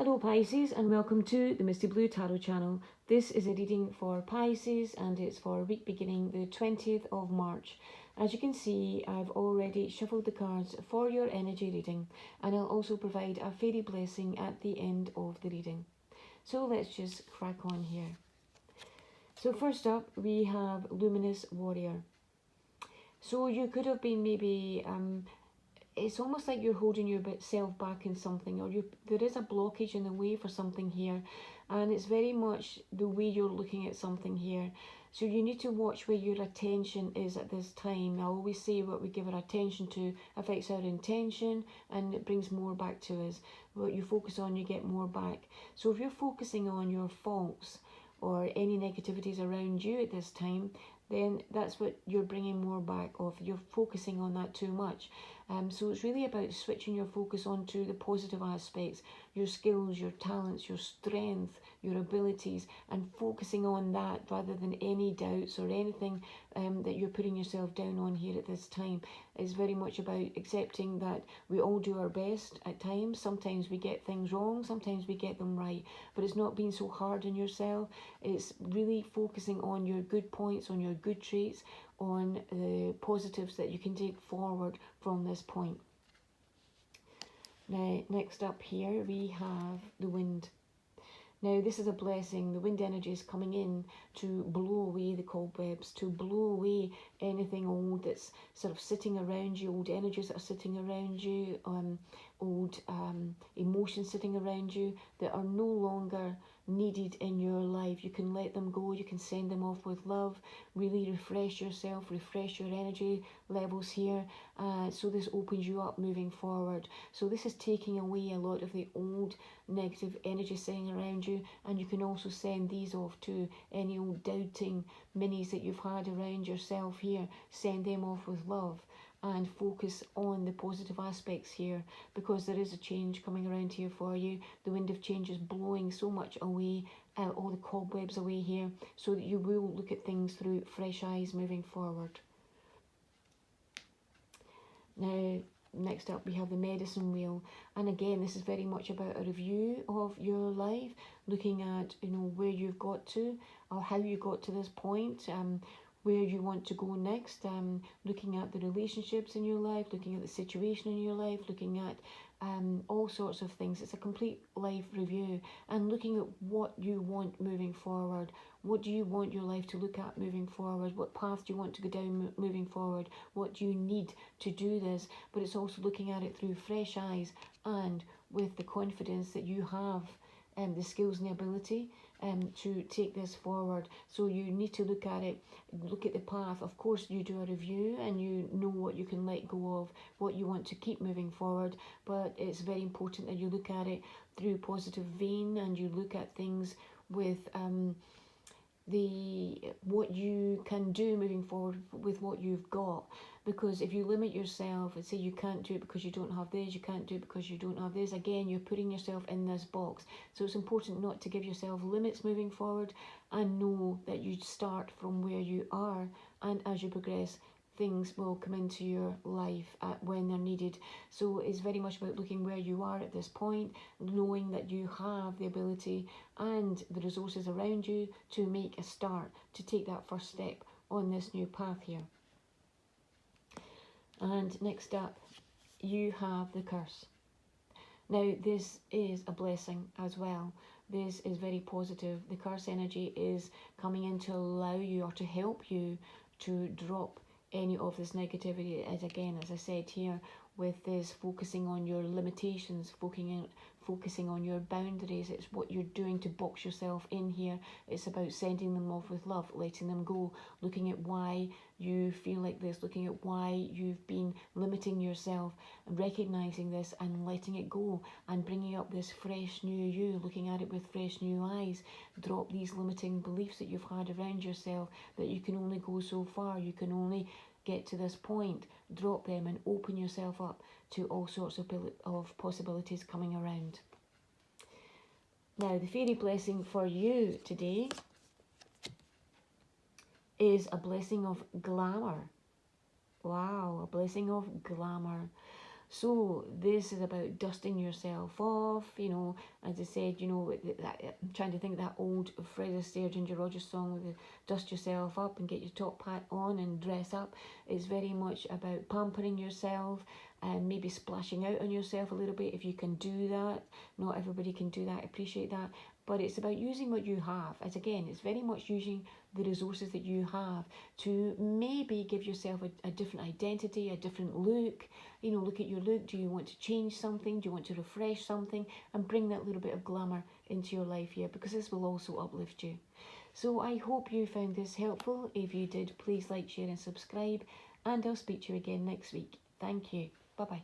Hello Pisces and welcome to the Misty Blue Tarot channel. This is a reading for Pisces and it's for week beginning the 20th of March. As you can see, I've already shuffled the cards for your energy reading and I'll also provide a fairy blessing at the end of the reading. So let's just crack on here. So first up we have Luminous Warrior. So you could have been maybe it's almost like you're holding yourself back in something, or there is a blockage in the way for something here, and it's very much the way you're looking at something here. So you need to watch where your attention is at this time. I always say what we give our attention to affects our intention and it brings more back to us. What you focus on, you get more back. So if you're focusing on your faults or any negativities around you at this time, then that's what you're bringing more back of. You're focusing on that too much. So it's really about switching your focus onto the positive aspects, your skills, your talents, your strength, your abilities, and focusing on that rather than any doubts or anything that you're putting yourself down on here at this time. It's very much about accepting that we all do our best at times. Sometimes we get things wrong, sometimes we get them right, but it's not being so hard on yourself. It's really focusing on your good points, on your good traits, on the positives that you can take forward from this point. Now, next up here we have the wind. Now, this is a blessing. The wind energy is coming in to blow away the cobwebs, to blow away anything old that's sort of sitting around you, old energies that are sitting around you, old emotions sitting around you that are no longer needed in your life. You can let them go, you can send them off with love, really refresh yourself, refresh your energy levels here. So this opens you up moving forward. So this is taking away a lot of the old negative energy sitting around you, and you can also send these off to any old doubting minis that you've had around yourself here. Send them off with love and focus on the positive aspects here, because there is a change coming around here for you. The wind of change is blowing so much away, all the cobwebs away here, so that you will look at things through fresh eyes moving forward. Now, next up we have the medicine wheel, and again this is very much about a review of your life, looking at where you've got to or how you got to this point, where you want to go next, looking at the relationships in your life, looking at the situation in your life, looking at all sorts of things. It's a complete life review and looking at what you want moving forward. What do you want your life to look at moving forward? What path do you want to go down moving forward? What do you need to do this? But it's also looking at it through fresh eyes and with the confidence that you have the skills and the ability to take this forward. So you need to look at it, look at the path. Of course you do a review and you know what you can let go of, what you want to keep moving forward, but it's very important that you look at it through positive vein and you look at things with what you can do moving forward with what you've got. Because if you limit yourself and say you can't do it because you don't have this, you can't do it because you don't have this, again you're putting yourself in this box. So it's important not to give yourself limits moving forward, and know that you start from where you are, and as you progress things will come into your life when they're needed. So it's very much about looking where you are at this point, knowing that you have the ability and the resources around you to make a start, to take that first step on this new path here. And next up you have the curse. Now this is a blessing as well. This is very positive. The curse energy is coming in to allow you or to help you to drop any of this negativity. As again, as I said here, with this focusing on your limitations, focusing on your boundaries. It's what you're doing to box yourself in here. It's about sending them off with love, letting them go, looking at why you feel like this, looking at why you've been limiting yourself, and recognizing this and letting it go, and bringing up this fresh new you, looking at it with fresh new eyes. Drop these limiting beliefs that you've had around yourself, that you can only go so far, you can only get to this point. Drop them and open yourself up to all sorts of possibilities coming around. Now, the fairy blessing for you today is a blessing of glamour. Wow, a blessing of glamour. So this is about dusting yourself off, you know, as I said, you know, I'm trying to think of that old Fred Astaire, Ginger Rogers song with the dust yourself up and get your top hat on and dress up. It's very much about pampering yourself and maybe splashing out on yourself a little bit if you can do that. Not everybody can do that, I appreciate that. But it's about using what you have. As again, it's very much using the resources that you have to maybe give yourself a different identity, a different look. You know, look at your look. Do you want to change something? Do you want to refresh something? And bring that little bit of glamour into your life here, because this will also uplift you. So I hope you found this helpful. If you did, please like, share and subscribe. And I'll speak to you again next week. Thank you. Bye-bye.